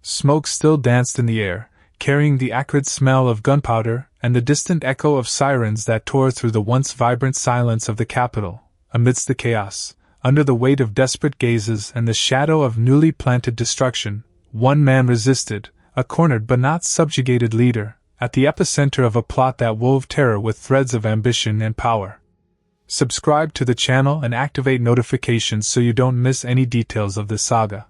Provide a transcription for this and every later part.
Smoke still danced in the air, carrying the acrid smell of gunpowder and the distant echo of sirens that tore through the once vibrant silence of the capital. Amidst the chaos, under the weight of desperate gazes and the shadow of newly planted destruction, one man resisted, a cornered but not subjugated leader, at the epicenter of a plot that wove terror with threads of ambition and power. Subscribe to the channel and activate notifications so you don't miss any details of this saga.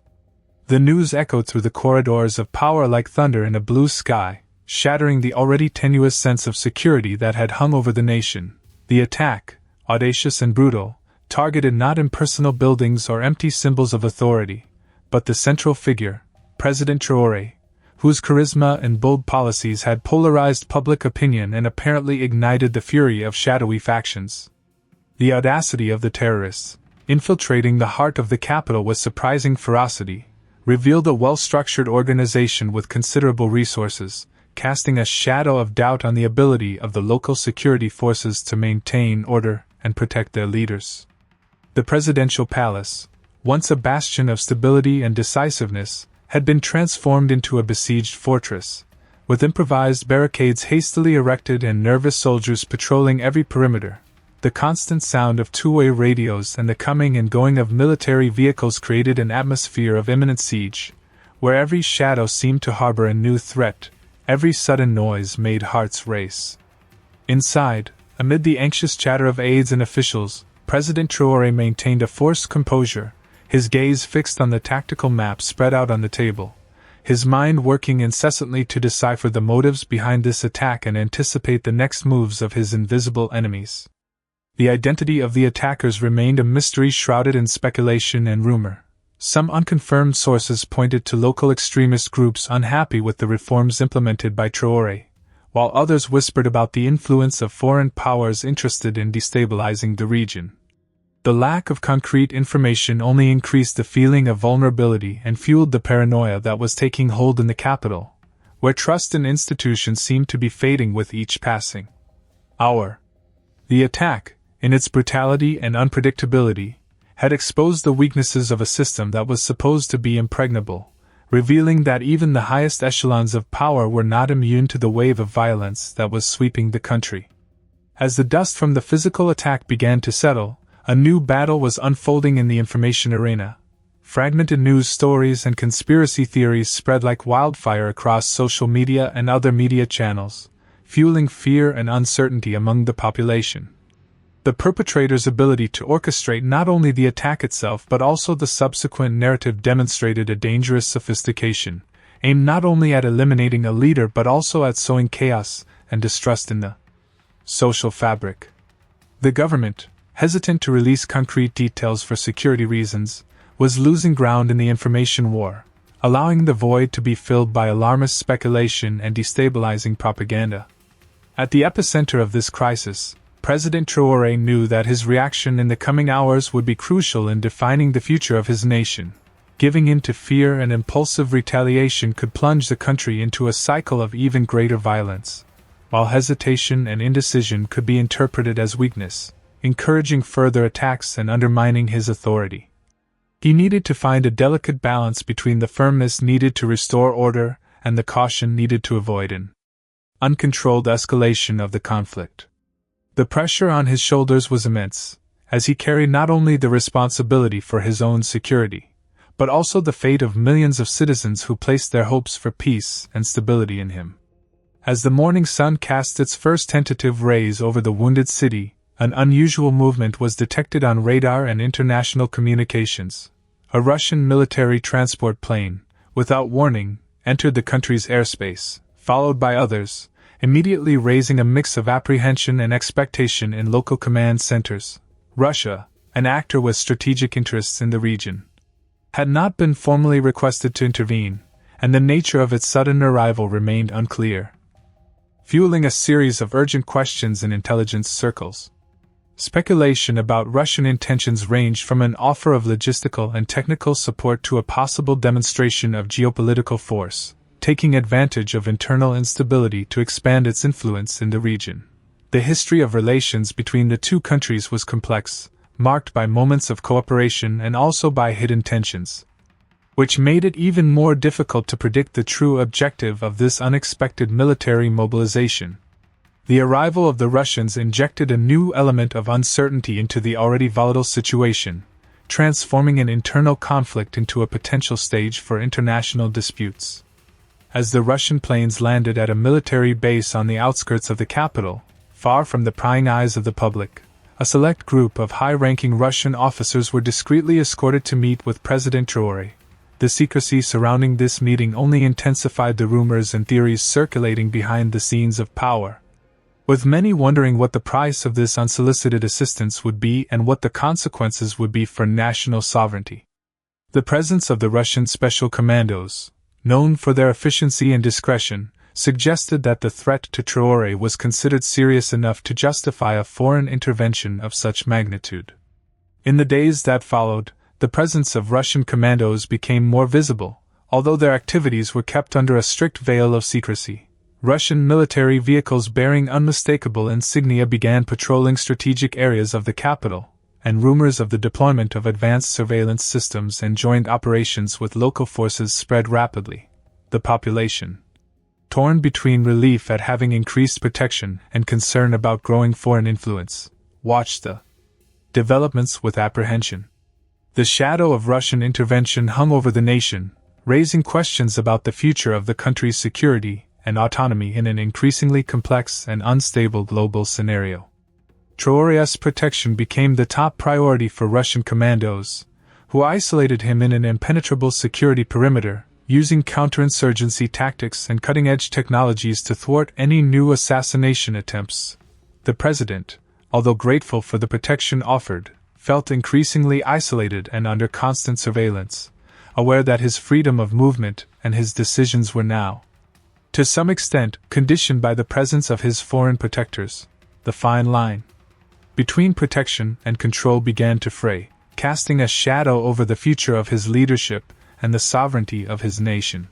The news echoed through the corridors of power like thunder in a blue sky, shattering the already tenuous sense of security that had hung over the nation. The attack, audacious and brutal, targeted not impersonal buildings or empty symbols of authority, but the central figure, President Traoré, whose charisma and bold policies had polarized public opinion and apparently ignited the fury of shadowy factions. The audacity of the terrorists, infiltrating the heart of the capital with surprising ferocity, revealed a well-structured organization with considerable resources, casting a shadow of doubt on the ability of the local security forces to maintain order and protect their leaders. The presidential palace, once a bastion of stability and decisiveness, had been transformed into a besieged fortress, with improvised barricades hastily erected and nervous soldiers patrolling every perimeter. The constant sound of two-way radios and the coming and going of military vehicles created an atmosphere of imminent siege, where every shadow seemed to harbor a new threat, every sudden noise made hearts race. Inside, amid the anxious chatter of aides and officials, President Traoré maintained a forced composure, his gaze fixed on the tactical map spread out on the table, his mind working incessantly to decipher the motives behind this attack and anticipate the next moves of his invisible enemies. The identity of the attackers remained a mystery shrouded in speculation and rumor. Some unconfirmed sources pointed to local extremist groups unhappy with the reforms implemented by Traoré, while others whispered about the influence of foreign powers interested in destabilizing the region. The lack of concrete information only increased the feeling of vulnerability and fueled the paranoia that was taking hold in the capital, where trust in institutions seemed to be fading with each passing hour. The attack, in its brutality and unpredictability, had exposed the weaknesses of a system that was supposed to be impregnable, revealing that even the highest echelons of power were not immune to the wave of violence that was sweeping the country. As the dust from the physical attack began to settle, a new battle was unfolding in the information arena. Fragmented news stories and conspiracy theories spread like wildfire across social media and other media channels, fueling fear and uncertainty among the population. The perpetrator's ability to orchestrate not only the attack itself but also the subsequent narrative demonstrated a dangerous sophistication, aimed not only at eliminating a leader but also at sowing chaos and distrust in the social fabric. The government, hesitant to release concrete details for security reasons, was losing ground in the information war, allowing the void to be filled by alarmist speculation and destabilizing propaganda. At the epicenter of this crisis, President Traoré knew that his reaction in the coming hours would be crucial in defining the future of his nation. Giving in to fear and impulsive retaliation could plunge the country into a cycle of even greater violence, while hesitation and indecision could be interpreted as weakness, encouraging further attacks and undermining his authority. He needed to find a delicate balance between the firmness needed to restore order and the caution needed to avoid an uncontrolled escalation of the conflict. The pressure on his shoulders was immense, as he carried not only the responsibility for his own security, but also the fate of millions of citizens who placed their hopes for peace and stability in him. As the morning sun cast its first tentative rays over the wounded city, an unusual movement was detected on radar and international communications. A Russian military transport plane, without warning, entered the country's airspace, followed by others, immediately raising a mix of apprehension and expectation in local command centers. Russia, an actor with strategic interests in the region, had not been formally requested to intervene, and the nature of its sudden arrival remained unclear, fueling a series of urgent questions in intelligence circles. Speculation about Russian intentions ranged from an offer of logistical and technical support to a possible demonstration of geopolitical force, taking advantage of internal instability to expand its influence in the region. The history of relations between the two countries was complex, marked by moments of cooperation and also by hidden tensions. which made it even more difficult to predict the true objective of this unexpected military mobilization. The arrival of the Russians injected a new element of uncertainty into the already volatile situation, transforming an internal conflict into a potential stage for international disputes. As the Russian planes landed at a military base on the outskirts of the capital, far from the prying eyes of the public, a select group of high-ranking Russian officers were discreetly escorted to meet with President Traoré. The secrecy surrounding this meeting only intensified the rumors and theories circulating behind the scenes of power, with many wondering what the price of this unsolicited assistance would be and what the consequences would be for national sovereignty. The presence of the Russian special commandos, known for their efficiency and discretion, suggested that the threat to Traoré was considered serious enough to justify a foreign intervention of such magnitude. In the days that followed, the presence of Russian commandos became more visible, although their activities were kept under a strict veil of secrecy. Russian military vehicles bearing unmistakable insignia began patrolling strategic areas of the capital, and rumors of the deployment of advanced surveillance systems and joint operations with local forces spread rapidly. The population, torn between relief at having increased protection and concern about growing foreign influence, watched the developments with apprehension. The shadow of Russian intervention hung over the nation, raising questions about the future of the country's security and autonomy in an increasingly complex and unstable global scenario. Traoré's protection became the top priority for Russian commandos, who isolated him in an impenetrable security perimeter, using counterinsurgency tactics and cutting-edge technologies to thwart any new assassination attempts. The president, although grateful for the protection offered, felt increasingly isolated and under constant surveillance, aware that his freedom of movement and his decisions were now, to some extent, conditioned by the presence of his foreign protectors. The fine line between protection and control began to fray, casting a shadow over the future of his leadership and the sovereignty of his nation.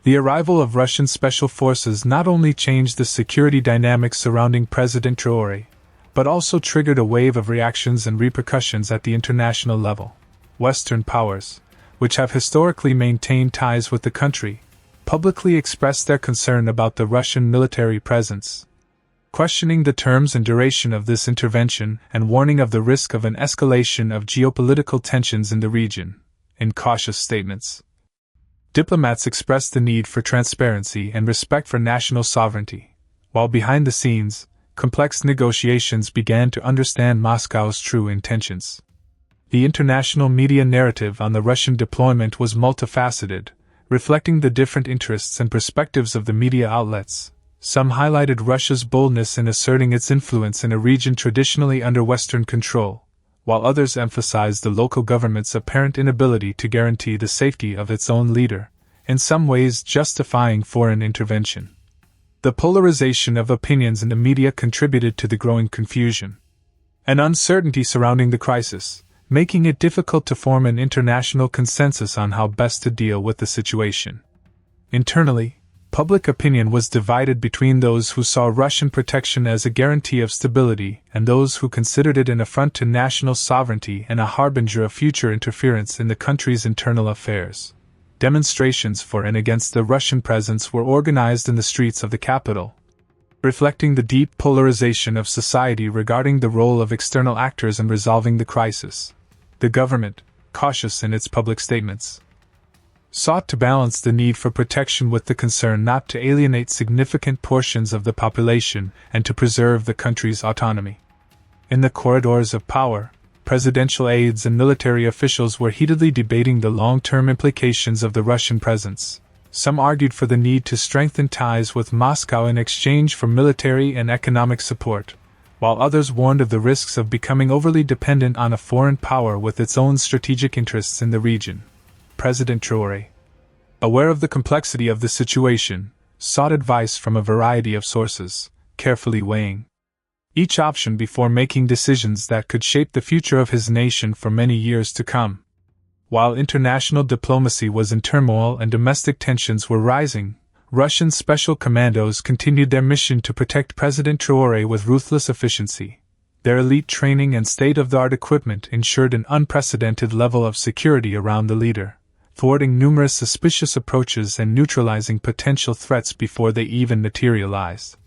The arrival of Russian special forces not only changed the security dynamics surrounding President Traoré, but also triggered a wave of reactions and repercussions at the international level. Western powers, which have historically maintained ties with the country, publicly expressed their concern about the Russian military presence, questioning the terms and duration of this intervention and warning of the risk of an escalation of geopolitical tensions in the region. In cautious statements, diplomats expressed the need for transparency and respect for national sovereignty, while behind the scenes, complex negotiations began to understand Moscow's true intentions. The international media narrative on the Russian deployment was multifaceted, reflecting the different interests and perspectives of the media outlets. Some highlighted Russia's boldness in asserting its influence in a region traditionally under Western control, while others emphasized the local government's apparent inability to guarantee the safety of its own leader, in some ways justifying foreign intervention. The polarization of opinions in the media contributed to the growing confusion and uncertainty surrounding the crisis, making it difficult to form an international consensus on how best to deal with the situation. Internally, public opinion was divided between those who saw Russian protection as a guarantee of stability and those who considered it an affront to national sovereignty and a harbinger of future interference in the country's internal affairs. Demonstrations for and against the Russian presence were organized in the streets of the capital, reflecting the deep polarization of society regarding the role of external actors in resolving the crisis. The government, cautious in its public statements, sought to balance the need for protection with the concern not to alienate significant portions of the population and to preserve the country's autonomy. In the corridors of power, presidential aides and military officials were heatedly debating the long-term implications of the Russian presence. Some argued for the need to strengthen ties with Moscow in exchange for military and economic support, while others warned of the risks of becoming overly dependent on a foreign power with its own strategic interests in the region. President Traoré, aware of the complexity of the situation, sought advice from a variety of sources, carefully weighing each option before making decisions that could shape the future of his nation for many years to come. While international diplomacy was in turmoil and domestic tensions were rising, Russian special commandos continued their mission to protect President Traoré with ruthless efficiency. Their elite training and state-of-the-art equipment ensured an unprecedented level of security around the leader, thwarting numerous suspicious approaches and neutralizing potential threats before they even materialized.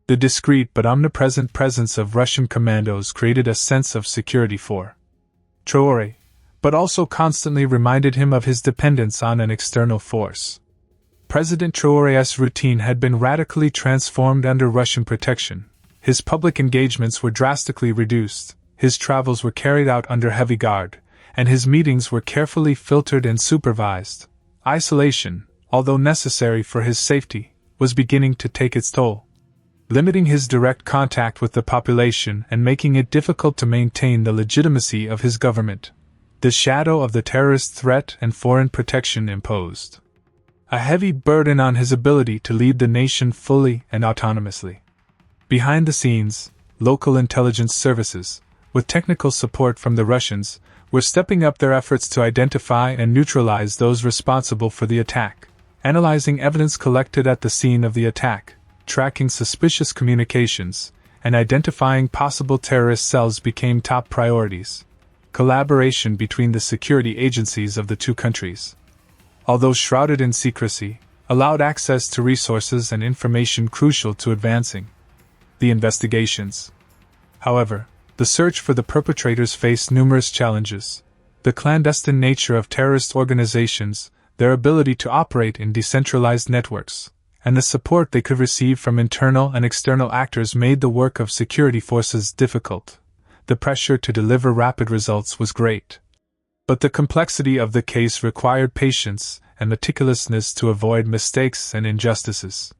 The discreet but omnipresent presence of Russian commandos created a sense of security for Traoré, but also constantly reminded him of his dependence on an external force. President Traoré's routine had been radically transformed under Russian protection. His public engagements were drastically reduced, his travels were carried out under heavy guard, and his meetings were carefully filtered and supervised. Isolation, although necessary for his safety, was beginning to take its toll, limiting his direct contact with the population and making it difficult to maintain the legitimacy of his government. The shadow of the terrorist threat and foreign protection imposed a heavy burden on his ability to lead the nation fully and autonomously. Behind the scenes, local intelligence services, with technical support from the Russians, were stepping up their efforts to identify and neutralize those responsible for the attack, analyzing evidence collected at the scene of the attack, tracking suspicious communications, and identifying possible terrorist cells became top priorities. Collaboration between the security agencies of the two countries, although shrouded in secrecy, allowed access to resources and information crucial to advancing the investigations. However, the search for the perpetrators faced numerous challenges. The clandestine nature of terrorist organizations, their ability to operate in decentralized networks, and the support they could receive from internal and external actors made the work of security forces difficult. The pressure to deliver rapid results was great. But the complexity of the case required patience and meticulousness to avoid mistakes and injustices.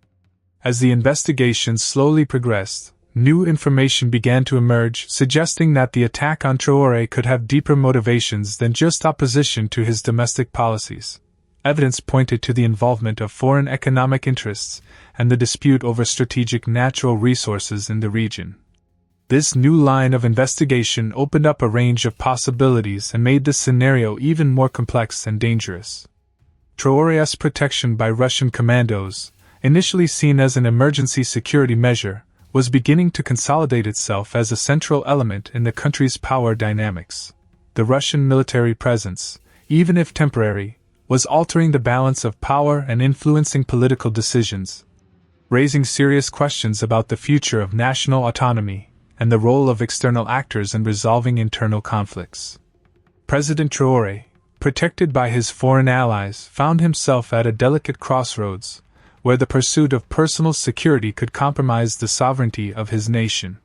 As the investigation slowly progressed, new information began to emerge suggesting that the attack on Traoré could have deeper motivations than just opposition to his domestic policies. Evidence pointed to the involvement of foreign economic interests and the dispute over strategic natural resources in the region. This new line of investigation opened up a range of possibilities and made the scenario even more complex and dangerous. Traoré's protection by Russian commandos, initially seen as an emergency security measure, was beginning to consolidate itself as a central element in the country's power dynamics. The Russian military presence, even if temporary, was altering the balance of power and influencing political decisions, raising serious questions about the future of national autonomy and the role of external actors in resolving internal conflicts. President Traoré, protected by his foreign allies, found himself at a delicate crossroads, where the pursuit of personal security could compromise the sovereignty of his nation.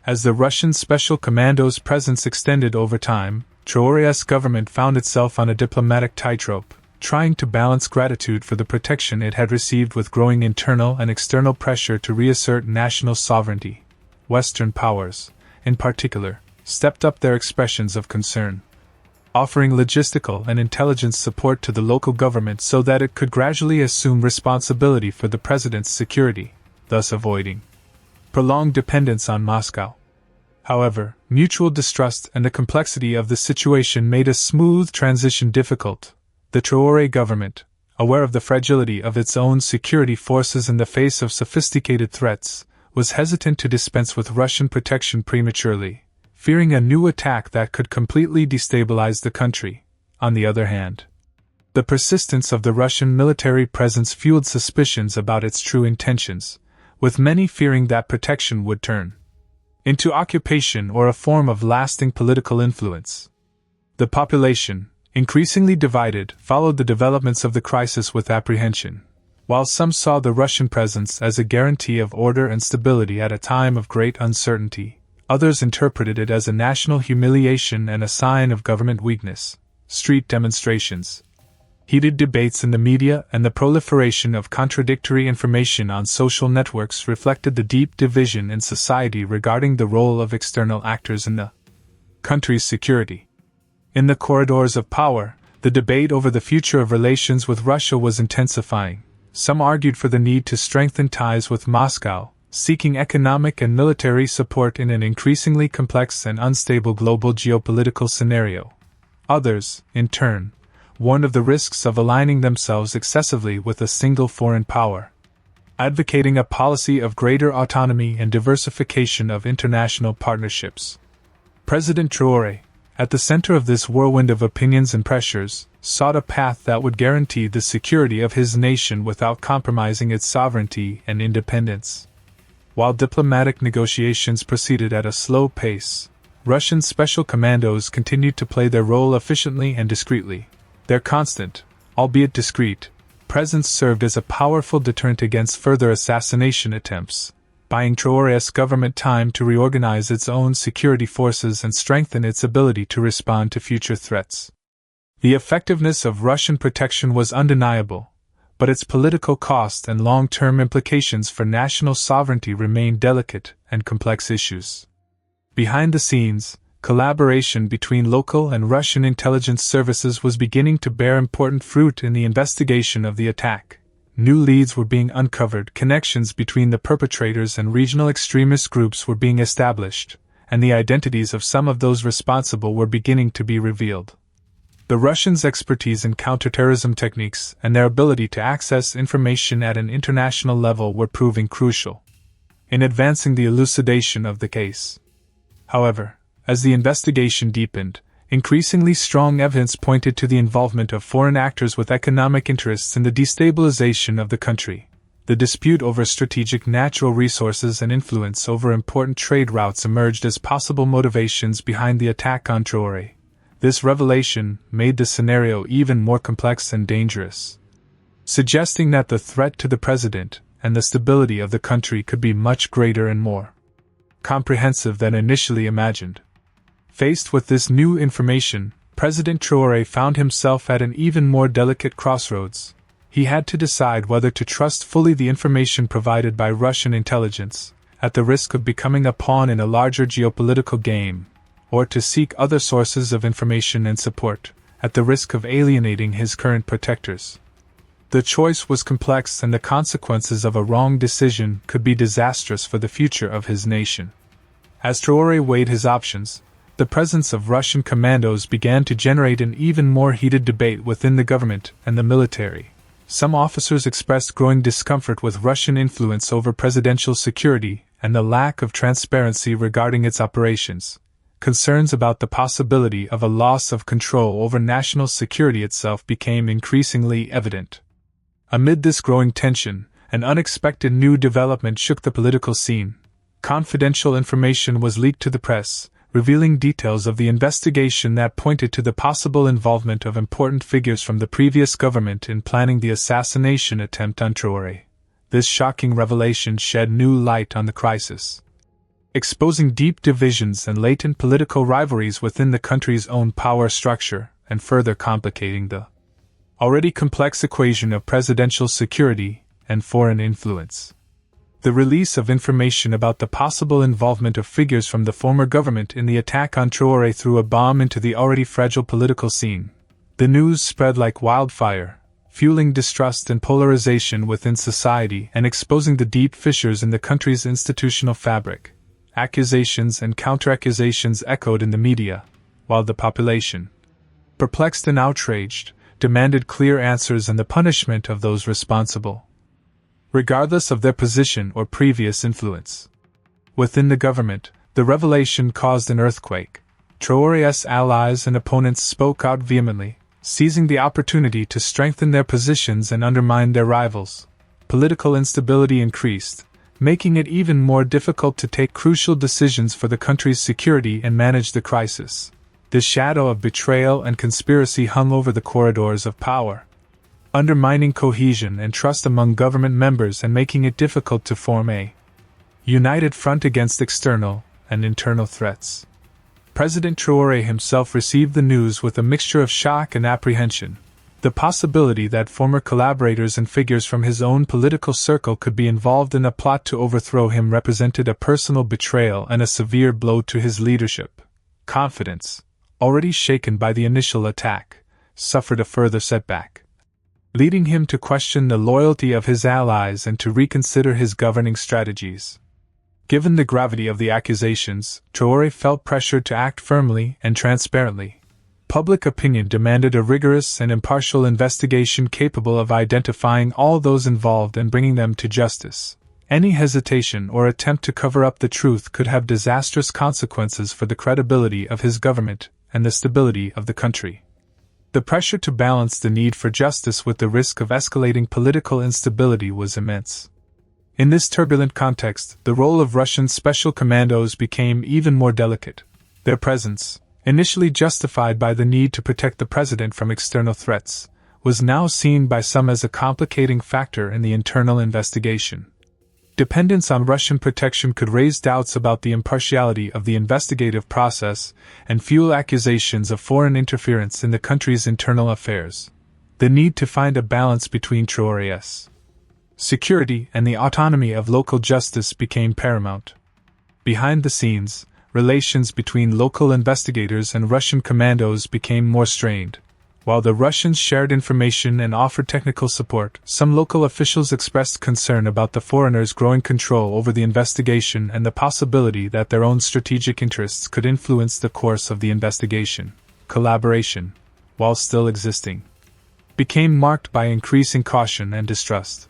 As the Russian Special Commandos' presence extended over time, Traoré's government found itself on a diplomatic tightrope, trying to balance gratitude for the protection it had received with growing internal and external pressure to reassert national sovereignty. Western powers, in particular, stepped up their expressions of concern, offering logistical and intelligence support to the local government so that it could gradually assume responsibility for the president's security, thus avoiding prolonged dependence on Moscow. However, mutual distrust and the complexity of the situation made a smooth transition difficult. The Traoré government, aware of the fragility of its own security forces in the face of sophisticated threats, was hesitant to dispense with Russian protection prematurely, fearing a new attack that could completely destabilize the country. On the other hand, the persistence of the Russian military presence fueled suspicions about its true intentions, with many fearing that protection would turn into occupation or a form of lasting political influence. The population, increasingly divided, followed the developments of the crisis with apprehension. While some saw the Russian presence as a guarantee of order and stability at a time of great uncertainty, others interpreted it as a national humiliation and a sign of government weakness. Street demonstrations, heated debates in the media, and the proliferation of contradictory information on social networks reflected the deep division in society regarding the role of external actors in the country's security. In the corridors of power, the debate over the future of relations with Russia was intensifying. Some argued for the need to strengthen ties with Moscow, seeking economic and military support in an increasingly complex and unstable global geopolitical scenario. Others, in turn, warned of the risks of aligning themselves excessively with a single foreign power, advocating a policy of greater autonomy and diversification of international partnerships. President Traoré, at the center of this whirlwind of opinions and pressures, sought a path that would guarantee the security of his nation without compromising its sovereignty and independence. While diplomatic negotiations proceeded at a slow pace, Russian special commandos continued to play their role efficiently and discreetly. Their constant, albeit discreet, presence served as a powerful deterrent against further assassination attempts, buying Traoré's government time to reorganize its own security forces and strengthen its ability to respond to future threats. The effectiveness of Russian protection was undeniable, but its political cost and long-term implications for national sovereignty remained delicate and complex issues. Behind the scenes, collaboration between local and Russian intelligence services was beginning to bear important fruit in the investigation of the attack. New leads were being uncovered, connections between the perpetrators and regional extremist groups were being established, and the identities of some of those responsible were beginning to be revealed. The Russians' expertise in counterterrorism techniques and their ability to access information at an international level were proving crucial in advancing the elucidation of the case. However, as the investigation deepened, increasingly strong evidence pointed to the involvement of foreign actors with economic interests in the destabilization of the country. The dispute over strategic natural resources and influence over important trade routes emerged as possible motivations behind the attack on Traoré. This revelation made the scenario even more complex and dangerous, suggesting that the threat to the president and the stability of the country could be much greater and more comprehensive than initially imagined. Faced with this new information, President Traoré found himself at an even more delicate crossroads. He had to decide whether to trust fully the information provided by Russian intelligence, at the risk of becoming a pawn in a larger geopolitical game, or to seek other sources of information and support, at the risk of alienating his current protectors. The choice was complex, and the consequences of a wrong decision could be disastrous for the future of his nation. As Traoré weighed his options, the presence of Russian commandos began to generate an even more heated debate within the government and the military. Some officers expressed growing discomfort with Russian influence over presidential security and the lack of transparency regarding its operations. Concerns about the possibility of a loss of control over national security itself became increasingly evident. Amid this growing tension, an unexpected new development shook the political scene. Confidential information was leaked to the press, revealing details of the investigation that pointed to the possible involvement of important figures from the previous government in planning the assassination attempt on Traoré. This shocking revelation shed new light on the crisis, exposing deep divisions and latent political rivalries within the country's own power structure, and further complicating the already complex equation of presidential security and foreign influence. The release of information about the possible involvement of figures from the former government in the attack on Traoré threw a bomb into the already fragile political scene. The news spread like wildfire, fueling distrust and polarization within society and exposing the deep fissures in the country's institutional fabric. Accusations and counter-accusations echoed in the media, while the population, perplexed and outraged, demanded clear answers and the punishment of those responsible, regardless of their position or previous influence. Within the government, the revelation caused an earthquake. Traoré's allies and opponents spoke out vehemently, seizing the opportunity to strengthen their positions and undermine their rivals. Political instability increased, making it even more difficult to take crucial decisions for the country's security and manage the crisis. The shadow of betrayal and conspiracy hung over the corridors of power, undermining cohesion and trust among government members and making it difficult to form a united front against external and internal threats. President Traoré himself received the news with a mixture of shock and apprehension. The possibility that former collaborators and figures from his own political circle could be involved in a plot to overthrow him represented a personal betrayal and a severe blow to his leadership. Confidence, already shaken by the initial attack, suffered a further setback, leading him to question the loyalty of his allies and to reconsider his governing strategies. Given the gravity of the accusations, Traoré felt pressured to act firmly and transparently. Public opinion demanded a rigorous and impartial investigation capable of identifying all those involved and bringing them to justice. Any hesitation or attempt to cover up the truth could have disastrous consequences for the credibility of his government and the stability of the country. The pressure to balance the need for justice with the risk of escalating political instability was immense. In this turbulent context, the role of Russian special commandos became even more delicate. Their presence, initially justified by the need to protect the president from external threats, was now seen by some as a complicating factor in the internal investigation. Dependence on Russian protection could raise doubts about the impartiality of the investigative process and fuel accusations of foreign interference in the country's internal affairs. The need to find a balance between Traoré's security and the autonomy of local justice became paramount. Behind the scenes, relations between local investigators and Russian commandos became more strained. While the Russians shared information and offered technical support, some local officials expressed concern about the foreigners' growing control over the investigation and the possibility that their own strategic interests could influence the course of the investigation. Collaboration, while still existing, became marked by increasing caution and distrust.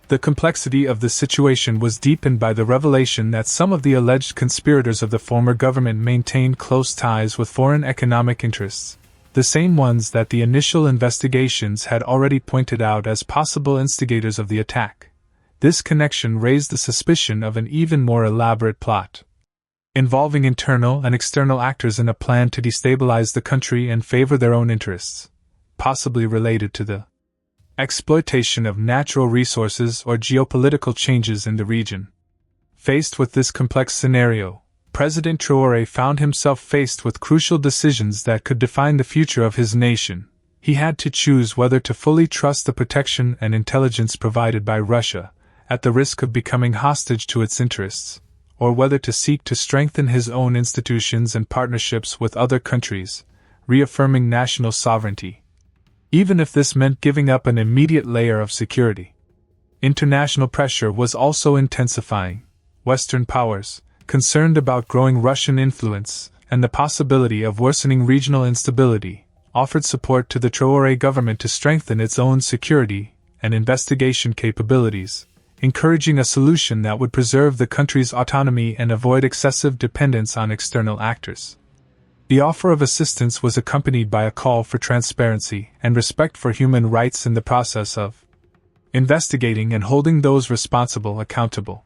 The complexity of the situation was deepened by the revelation that some of the alleged conspirators of the former government maintained close ties with foreign economic interests, the same ones that the initial investigations had already pointed out as possible instigators of the attack. This connection raised the suspicion of an even more elaborate plot, involving internal and external actors in a plan to destabilize the country and favor their own interests, possibly related to the exploitation of natural resources or geopolitical changes in the region. Faced with this complex scenario, President Traoré found himself faced with crucial decisions that could define the future of his nation. He had to choose whether to fully trust the protection and intelligence provided by Russia, at the risk of becoming hostage to its interests, or whether to seek to strengthen his own institutions and partnerships with other countries, reaffirming national sovereignty, even if this meant giving up an immediate layer of security. International pressure was also intensifying. Western powers, concerned about growing Russian influence and the possibility of worsening regional instability, offered support to the Traoré government to strengthen its own security and investigation capabilities, encouraging a solution that would preserve the country's autonomy and avoid excessive dependence on external actors. The offer of assistance was accompanied by a call for transparency and respect for human rights in the process of investigating and holding those responsible accountable.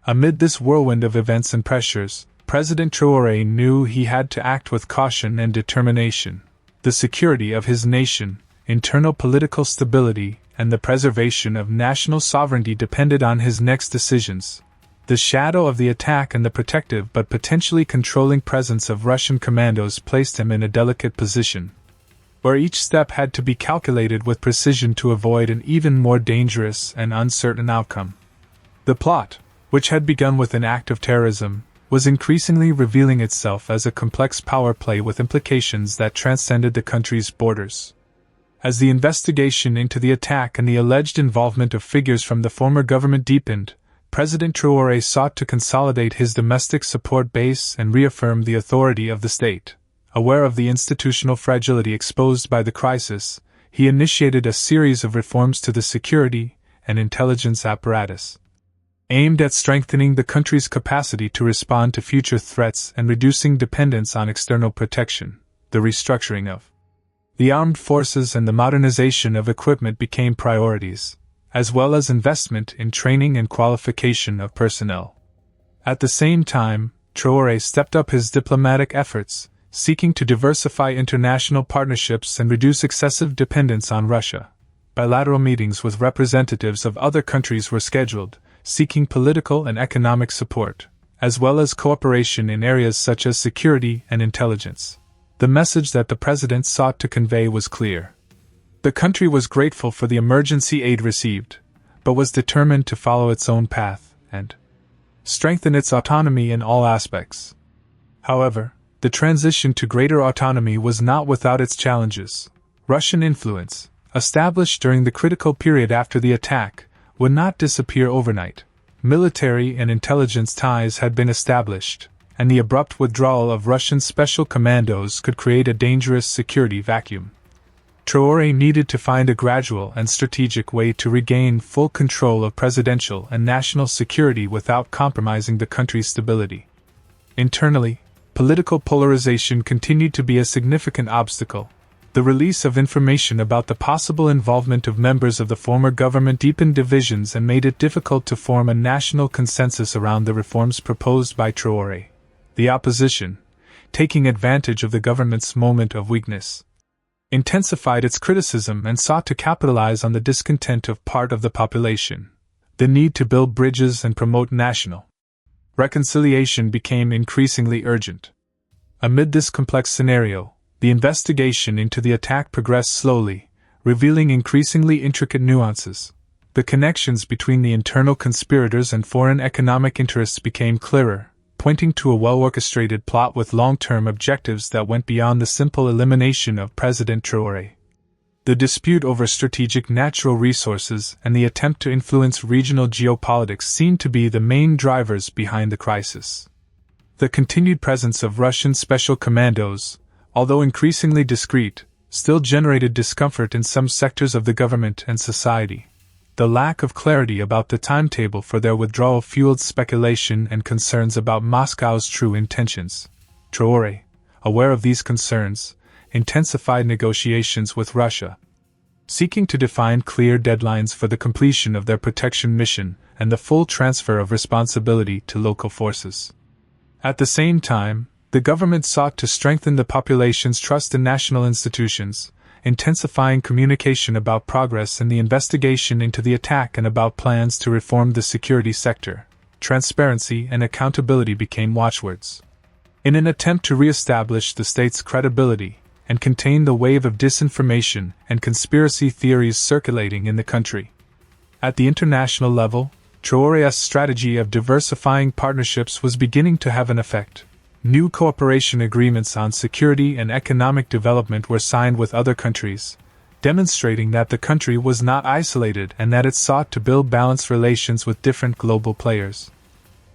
Amid this whirlwind of events and pressures, President Traoré knew he had to act with caution and determination. The security of his nation, internal political stability, and the preservation of national sovereignty depended on his next decisions. The shadow of the attack and the protective but potentially controlling presence of Russian commandos placed him in a delicate position, where each step had to be calculated with precision to avoid an even more dangerous and uncertain outcome. The plot, which had begun with an act of terrorism, was increasingly revealing itself as a complex power play with implications that transcended the country's borders. As the investigation into the attack and the alleged involvement of figures from the former government deepened, President Traoré sought to consolidate his domestic support base and reaffirm the authority of the state. Aware of the institutional fragility exposed by the crisis, he initiated a series of reforms to the security and intelligence apparatus, aimed at strengthening the country's capacity to respond to future threats and reducing dependence on external protection. The restructuring of the armed forces and the modernization of equipment became priorities, as well as investment in training and qualification of personnel. At the same time, Traoré stepped up his diplomatic efforts, seeking to diversify international partnerships and reduce excessive dependence on Russia. Bilateral meetings with representatives of other countries were scheduled, seeking political and economic support, as well as cooperation in areas such as security and intelligence. The message that the president sought to convey was clear. The country was grateful for the emergency aid received, but was determined to follow its own path and strengthen its autonomy in all aspects. However, the transition to greater autonomy was not without its challenges. Russian influence, established during the critical period after the attack, would not disappear overnight. Military and intelligence ties had been established, and the abrupt withdrawal of Russian special commandos could create a dangerous security vacuum. Traoré needed to find a gradual and strategic way to regain full control of presidential and national security without compromising the country's stability. Internally, political polarization continued to be a significant obstacle. The release of information about the possible involvement of members of the former government deepened divisions and made it difficult to form a national consensus around the reforms proposed by Traoré. The opposition, taking advantage of the government's moment of weakness, intensified its criticism and sought to capitalize on the discontent of part of the population. The need to build bridges and promote national reconciliation became increasingly urgent. Amid this complex scenario, the investigation into the attack progressed slowly, revealing increasingly intricate nuances. The connections between the internal conspirators and foreign economic interests became clearer, pointing to a well-orchestrated plot with long-term objectives that went beyond the simple elimination of President Traoré. The dispute over strategic natural resources and the attempt to influence regional geopolitics seemed to be the main drivers behind the crisis. The continued presence of Russian special commandos, although increasingly discreet, still generated discomfort in some sectors of the government and society. The lack of clarity about the timetable for their withdrawal fueled speculation and concerns about Moscow's true intentions. Traoré, aware of these concerns, intensified negotiations with Russia, seeking to define clear deadlines for the completion of their protection mission and the full transfer of responsibility to local forces. At the same time, the government sought to strengthen the population's trust in national institutions, intensifying communication about progress in the investigation into the attack and about plans to reform the security sector. Transparency and accountability became watchwords. In an attempt to re-establish the state's credibility and contain the wave of disinformation and conspiracy theories circulating in the country. At the international level, Traoré's strategy of diversifying partnerships was beginning to have an effect. New cooperation agreements on security and economic development were signed with other countries, demonstrating that the country was not isolated and that it sought to build balanced relations with different global players.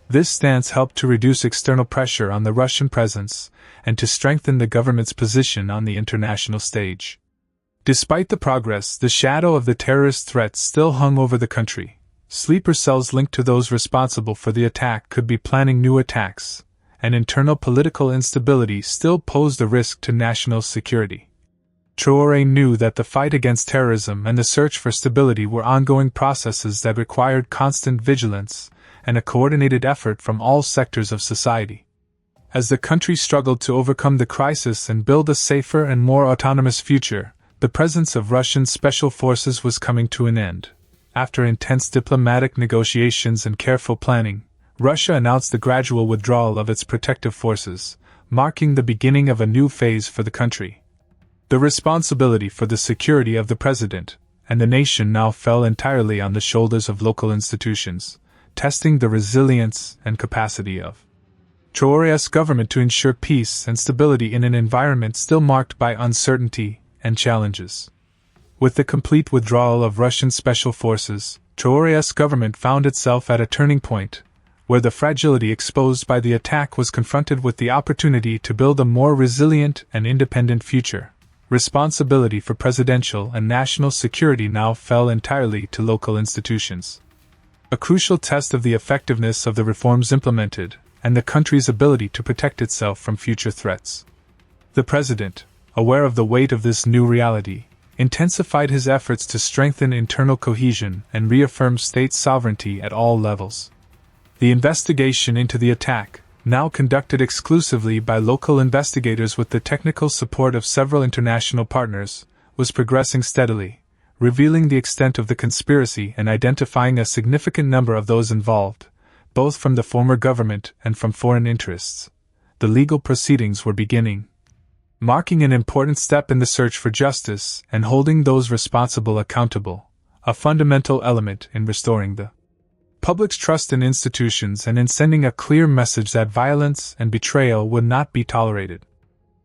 This stance helped to reduce external pressure on the Russian presence and to strengthen the government's position on the international stage. Despite the progress, the shadow of the terrorist threat still hung over the country. Sleeper cells linked to those responsible for the attack could be planning new attacks, and internal political instability still posed a risk to national security. Traoré knew that the fight against terrorism and the search for stability were ongoing processes that required constant vigilance and a coordinated effort from all sectors of society. As the country struggled to overcome the crisis and build a safer and more autonomous future, the presence of Russian special forces was coming to an end. After intense diplomatic negotiations and careful planning, Russia announced the gradual withdrawal of its protective forces, marking the beginning of a new phase for the country. The responsibility for the security of the president and the nation now fell entirely on the shoulders of local institutions, testing the resilience and capacity of Traoré's government to ensure peace and stability in an environment still marked by uncertainty and challenges. With the complete withdrawal of Russian special forces, Traoré's government found itself at a turning point, where the fragility exposed by the attack was confronted with the opportunity to build a more resilient and independent future. Responsibility for presidential and national security now fell entirely to local institutions. A crucial test of the effectiveness of the reforms implemented and the country's ability to protect itself from future threats. The president, aware of the weight of this new reality, intensified his efforts to strengthen internal cohesion and reaffirm state sovereignty at all levels. The investigation into the attack, now conducted exclusively by local investigators with the technical support of several international partners, was progressing steadily, revealing the extent of the conspiracy and identifying a significant number of those involved, both from the former government and from foreign interests. The legal proceedings were beginning, marking an important step in the search for justice and holding those responsible accountable, a fundamental element in restoring the public's trust in institutions and in sending a clear message that violence and betrayal would not be tolerated.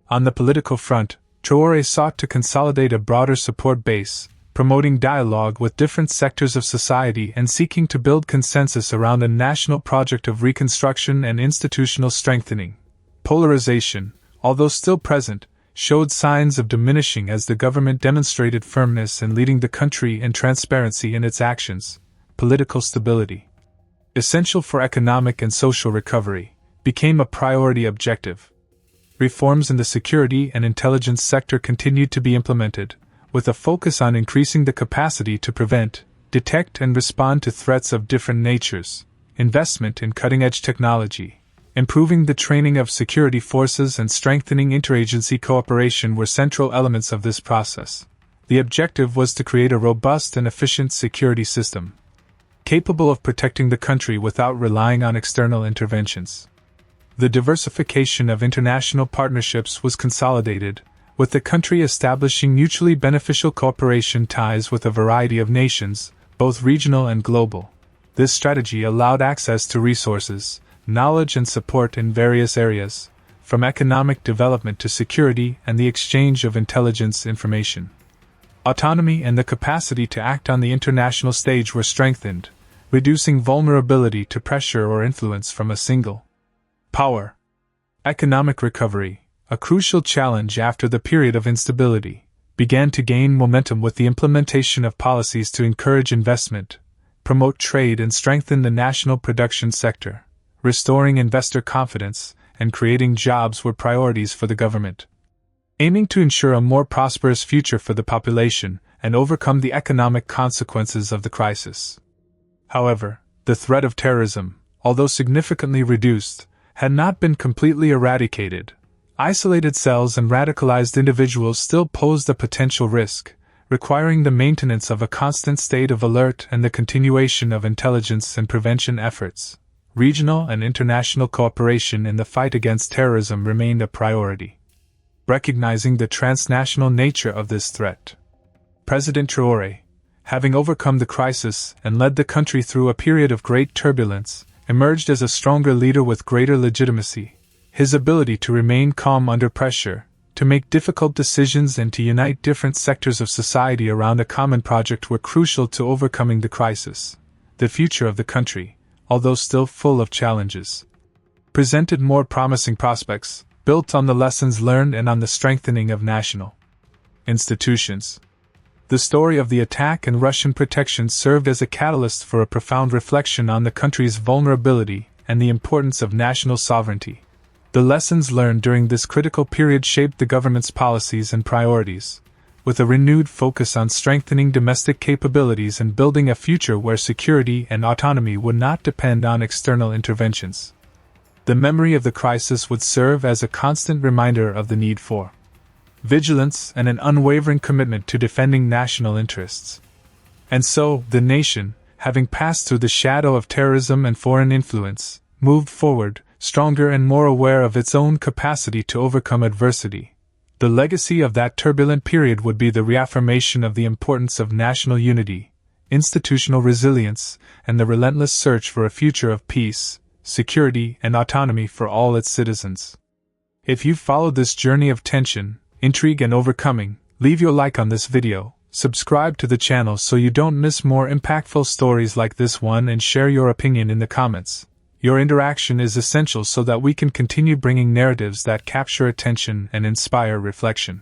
On the political front, Traoré sought to consolidate a broader support base, promoting dialogue with different sectors of society and seeking to build consensus around a national project of reconstruction and institutional strengthening. Polarization, although still present, showed signs of diminishing as the government demonstrated firmness in leading the country and transparency in its actions. Political stability, essential for economic and social recovery, became a priority objective. reforms in the security and intelligence sector continued to be implemented, with a focus on increasing the capacity to prevent, detect and respond to threats of different natures, investment in cutting-edge technology, improving the training of security forces and strengthening interagency cooperation were central elements of this process. The objective was to create a robust and efficient security system, capable of protecting the country without relying on external interventions. The diversification of international partnerships was consolidated, with the country establishing mutually beneficial cooperation ties with a variety of nations, both regional and global. This strategy allowed access to resources, knowledge and support in various areas, from economic development to security and the exchange of intelligence information. Autonomy and the capacity to act on the international stage were strengthened, reducing vulnerability to pressure or influence from a single power. Economic recovery, a crucial challenge after the period of instability, began to gain momentum with the implementation of policies to encourage investment, promote trade and strengthen the national production sector. Restoring investor confidence and creating jobs were priorities for the government, aiming to ensure a more prosperous future for the population and overcome the economic consequences of the crisis. However, the threat of terrorism, although significantly reduced, had not been completely eradicated. Isolated cells and radicalized individuals still posed a potential risk, requiring the maintenance of a constant state of alert and the continuation of intelligence and prevention efforts. Regional and international cooperation in the fight against terrorism remained a priority. Recognizing the transnational nature of this threat, President Traoré, having overcome the crisis and led the country through a period of great turbulence, emerged as a stronger leader with greater legitimacy. His ability to remain calm under pressure, to make difficult decisions and to unite different sectors of society around a common project were crucial to overcoming the crisis. The future of the country, although still full of challenges, presented more promising prospects, built on the lessons learned and on the strengthening of national institutions. The story of the attack and Russian protection served as a catalyst for a profound reflection on the country's vulnerability and the importance of national sovereignty. The lessons learned during this critical period shaped the government's policies and priorities, with a renewed focus on strengthening domestic capabilities and building a future where security and autonomy would not depend on external interventions. The memory of the crisis would serve as a constant reminder of the need for vigilance and an unwavering commitment to defending national interests. And so, the nation, having passed through the shadow of terrorism and foreign influence, moved forward, stronger and more aware of its own capacity to overcome adversity. The legacy of that turbulent period would be the reaffirmation of the importance of national unity, institutional resilience, and the relentless search for a future of peace, security, and autonomy for all its citizens. If you've followed this journey of tension, intrigue, and overcoming, leave your like on this video, subscribe to the channel so you don't miss more impactful stories like this one, and share your opinion in the comments. Your interaction is essential so that we can continue bringing narratives that capture attention and inspire reflection.